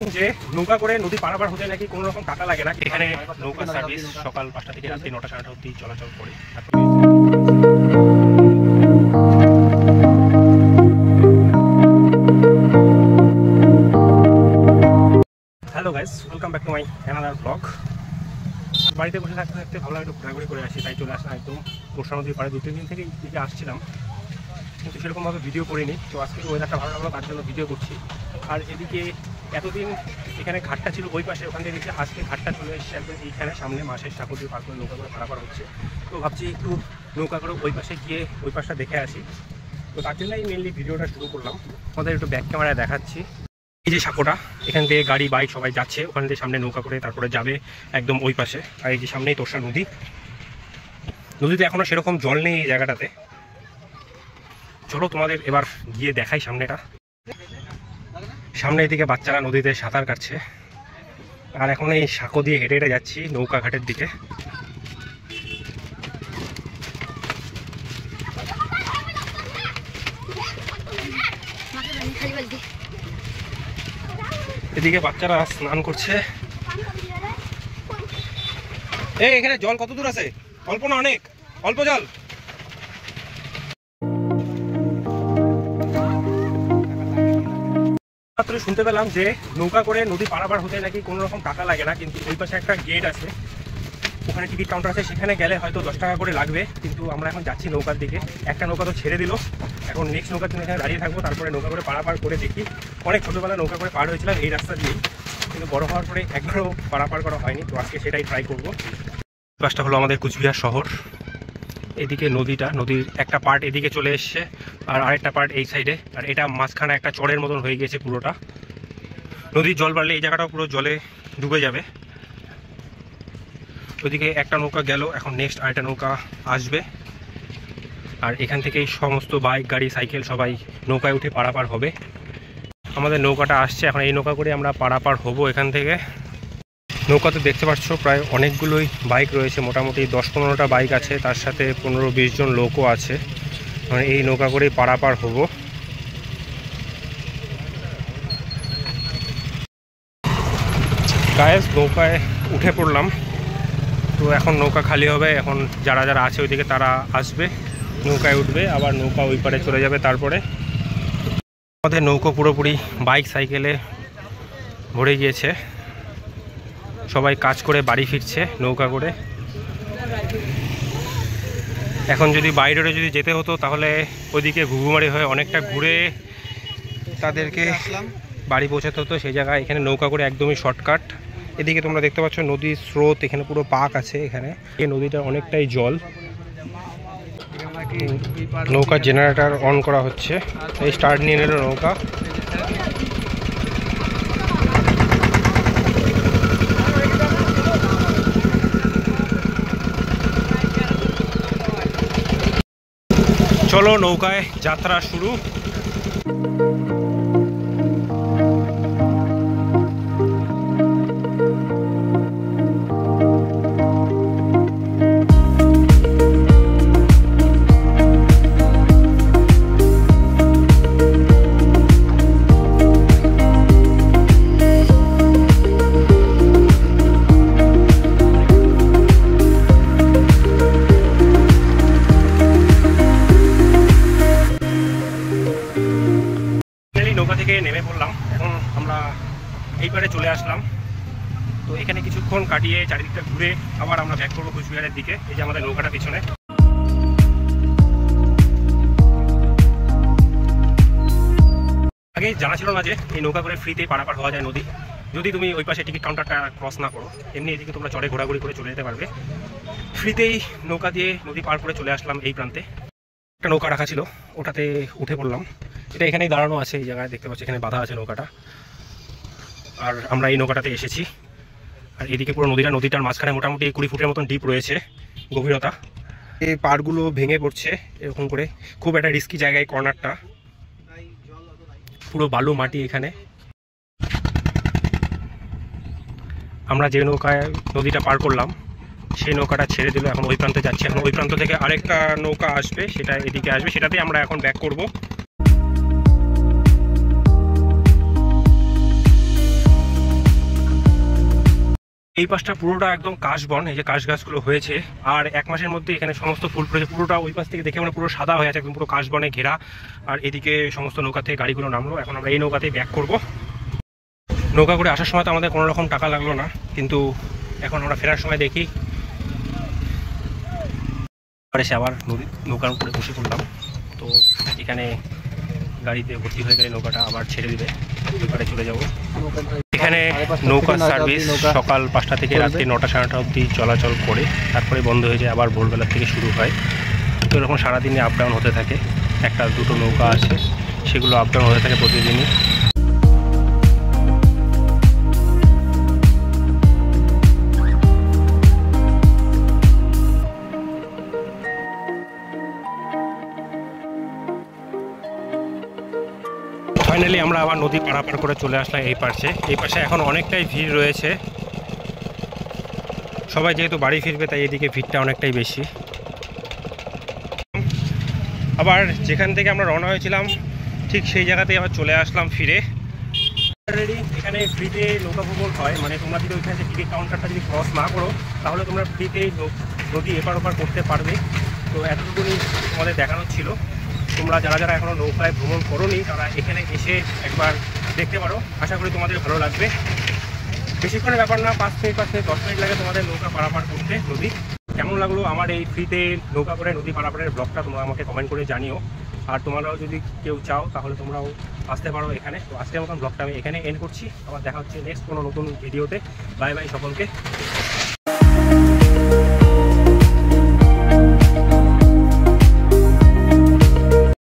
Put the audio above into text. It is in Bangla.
যে নৌকা করে নদী পারাপার হতে নাকি কোনো রকম টাকা লাগে না। এখানে নৌকা সার্ভিস সকাল 5টা থেকে রাত্রি 9টা 9:30 অবধি চলাচল করে। Hello guys, welcome back to my another blog. বাড়িতে বসে থাকতে থাকতে ভালো একটু ঘোরাঘুরি করে আসি, তাই চলে আসলাম একদম তোষা নদীর পাড়ে। 2-3 দিন থেকে দিকে আসছিলাম, কিন্তু সেরকমভাবে ভিডিও করিনি। তো আজকে ওয়েদারটা ভালো লাগলো, তার জন্য ভিডিও করছি। আর এদিকে এতদিন এখানে ঘাটটা ছিল ওই পাশে, ওখান থেকে দেখছি আজকে ঘাটটা চলে এসেছে একদম এইখানে সামনে মাসের ঠাকুর দিয়ে পার করে নৌকা করে পারাপার হচ্ছে। তো ভাবছি একটু নৌকা করে ওই পাশে গিয়ে ওই পাশটা দেখে আসি। তো তার জন্যই মেনলি ভিডিওটা শুরু করলাম। আমাদের একটু ব্যাক ক্যামেরায় দেখাচ্ছি। এই যে সাঁকোটা, এখান থেকে গাড়ি বাইক সবাই যাচ্ছে, ওখান থেকে সামনে নৌকা করে তারপরে যাবে একদম ওই পাশে। আর এই যে সামনেই তোষা নদী। নদীতে এখনও সেরকম জল নেই এই জায়গাটাতে। চলো তোমাদের এবার গিয়ে দেখাই সামনেটা। সামনে এদিকে বাচ্চারা নদীতে সাঁতার কাটছে, আর এখন এই সাঁকো দিয়ে হেঁটে হেঁটে যাচ্ছি নৌকা ঘাটের দিকে। এদিকে বাচ্চারা স্নান করছে। এই এখানে জল কত দূর আছে? অল্প না অনেক? অল্প জল। মাত্র শুনতে পেলাম যে নৌকা করে নদী পারাপার হতে নাকি কোনো রকম টাকা লাগে না, কিন্তু ওই পাশে একটা গেট আছে, ওখানে টিকিট কাউন্টার আছে, সেখানে গেলে হয়তো 10 টাকা করে লাগবে। কিন্তু আমরা এখন যাচ্ছি নৌকার দিকে। একটা নৌকা তো ছেড়ে দিল, এখন নেক্সট নৌকার জন্য এখানে দাঁড়িয়ে থাকবো, তারপরে নৌকা করে পারাপার করে দেখি। অনেক ছোটোবেলায় নৌকা করে পার হয়েছিলাম এই রাস্তা দিয়েই, কিন্তু বড় হওয়ার পরে একবারও পারাপার করা হয়নি। তো আজকে সেটাই ট্রাই করবো। বাসটা হলো আমাদের কুচবিহার শহর। এদিকে নদীর একটা পার্ট এদিকে চলে এসছে, আর আরেকটা পার্ট এই সাইডে। আর এটা মাঝখানে একটা চরের মতন হয়ে গিয়েছে পুরোটা। নদীর জল বাড়লে এই জায়গাটাও পুরো জলে ডুবে যাবে। ওইদিকে একটা নৌকা গেল, এখন নেক্সট আরেকটা নৌকা আসবে। আর এখান থেকেই সমস্ত বাইক গাড়ি সাইকেল সবাই নৌকায় উঠে পারাপার হবে। আমাদের নৌকাটা আসছে, এখন এই নৌকা করে আমরা পারাপার হব এখান থেকে। নৌকাতে দেখতে পাচ্ছ প্রায় অনেকগুলোই বাইক রয়েছে, মোটামুটি 10-15টা বাইক আছে, তার সাথে 15-20 জন লোকও আছে। মানে এই নৌকা করেই পারাপার হব। গায়েস নৌকায় উঠে পড়লাম। তো এখন নৌকা খালি হবে, এখন যারা যারা আছে ওইদিকে তারা আসবে, নৌকায় উঠবে, আবার নৌকা ওই পারে চলে যাবে। তারপরে আমাদের নৌকো পুরোপুরি বাইক সাইকেলে ভরে গিয়েছে, সবাই কাজ করে বাড়ি ফিরছে নৌকা করে। এখন যদি বাইরে যদি যেতে হতো তাহলে ওইদিকে ঘুঘুমারি হয়ে অনেকটা ঘুরে তাদেরকে বাড়ি পৌঁছাতে হতো সেই জায়গায়। এখানে নৌকা করে একদমই শর্টকাট। এদিকে তোমরা দেখতে পাচ্ছ নদীর স্রোত, এখানে পুরো পাক আছে। এখানে এই নদীটা অনেকটাই জল। নৌকার জেনারেটর অন করা হচ্ছে, এই স্টার্ট নিয়ে নিল নৌকা। চলো নৌকায় যাত্রা শুরু। নৌকা থেকে নেমে পড়লাম, এখন আমরা এই পারে চলে আসলাম। তো এখানে কিছুক্ষণ কাটিয়ে চারিদিকটা ঘুরে আবার আমরা ব্যাক করবো কুচবিহারের দিকে। এই যে আমাদের নৌকাটা পিছনে। আগে জানা ছিল না যে এই নৌকা করে ফ্রিতে পারাপার হওয়া যায় নদী, যদি তুমি ওই পাশে টিকিট কাউন্টারটা ক্রস না করো। এমনি এদিকে তোমরা চড়ে ঘোরাঘুরি করে চলে যেতে পারবে। ফ্রিতেই নৌকা দিয়ে নদী পার করে চলে আসলাম এই প্রান্তে। একটা নৌকা রাখা ছিল, ওটাতে উঠে পড়লাম। এটা এখানেই দাঁড়ানো আছে, এই জায়গায় দেখতে পাচ্ছি এখানে বাঁধা আছে নৌকাটা। আর আমরা এই নৌকাটাতে এসেছি। আর এদিকে পুরো নদীটার মাঝখানে মোটামুটি 20 ফুটের মতন ডিপ রয়েছে গভীরতা। এই পাড়গুলো ভেঙে পড়ছে এরকম করে, খুব একটা রিস্কি জায়গায় কর্নারটা, পুরো বালু মাটি এখানে। আমরা যে নৌকায় নদীটা পার করলাম সেই নৌকাটা ছেড়ে দিল, এখন ওই প্রান্তে যাচ্ছে। এখন ওই প্রান্ত থেকে আরেকটা নৌকা আসবে, সেটা এদিকে আসবে, সেটাতেই আমরা এখন ব্যাক করব। এই পাশটা পুরোটা একদম কাশবন, এই যে কাশ গাছগুলো হয়েছে, আর 1 মাসের মধ্যে এখানে সমস্ত ফুল ফুটেছে। পুরোটা ওই পাশ থেকে দেখে মানে পুরো সাদা হয়ে আছে, একদম পুরো কাশবনে ঘেরা। আর এদিকে সমস্ত নৌকা থেকে গাড়িগুলো নামলো। এখন আমরা এই নৌকাতেই ব্যাক করব। নৌকা করে আসার সময় তো আমাদের কোনো রকম টাকা লাগলো না, কিন্তু এখন আমরা ফেরার সময় দেখি এসে আবার নৌকার উপরে বসে পড়লাম। তো এখানে গাড়িতে ভর্তি হয়ে গেলে নৌকাটা আবার ছেড়ে দিবে, নৌকাটা চলে যাব। এখানে নৌকার সার্ভিস সকাল 5টা থেকে রাত্রি 9টা সাড়ে 9টা অবধি চলাচল করে, তারপরে বন্ধ হয়ে যায়, আবার ভোরবেলা থেকে শুরু হয়। তো এরকম সারাদিনে আপ ডাউন হতে থাকে। 1-2টো নৌকা আছে, সেগুলো আপ ডাউন হতে থাকে প্রতিদিনই। ফাইনালি আমরা আবার নদী পারাপার করে চলে আসলাম এই পাশে। এই পাশে এখন অনেকটাই ভিড় রয়েছে, সবাই যেহেতু বাড়ি ফিরবে তাই এদিকে ভিড়টা অনেকটাই বেশি। আবার যেখান থেকে আমরা রওনা হয়েছিলাম ঠিক সেই জায়গাতেই আবার চলে আসলাম ফিরে। অলরেডি এখানে ফ্রিতে নৌকা ভ্রমণ হয়, মানে তোমরা যদি ওইখানে টিকিট কাউন্টারটা যদি ক্রস না করো তাহলে তোমরা ফ্রিতেই নদী এপার ওপার করতে পারবে। তো এতটুকুনি তোমাদের দেখানো ছিল। তোমরা যারা যারা এখনও নৌকায় ভ্রমণ করোনি তারা এখানে এসে একবার দেখতে পারো, আশা করি তোমাদের ভালো লাগবে। বেশিক্ষণের ব্যাপার না, 5 মিনিট 10 মিনিট লাগে তোমাদের নৌকা পারাপার করতে নদী। কেমন লাগলো আমার এই ফ্রিতে নৌকা করে নদী পারাপারের ব্লগটা তোমরা আমাকে কমেন্ট করে জানিও। আর তোমরাও যদি কেউ চাও তাহলে তোমরাও আসতে পারো এখানে। তো আজকের মতন ব্লগটা আমি এখানে এন্ড করছি। আবার দেখা হচ্ছে নেক্সট কোনো নতুন ভিডিওতে। বাই বাই সকলকে।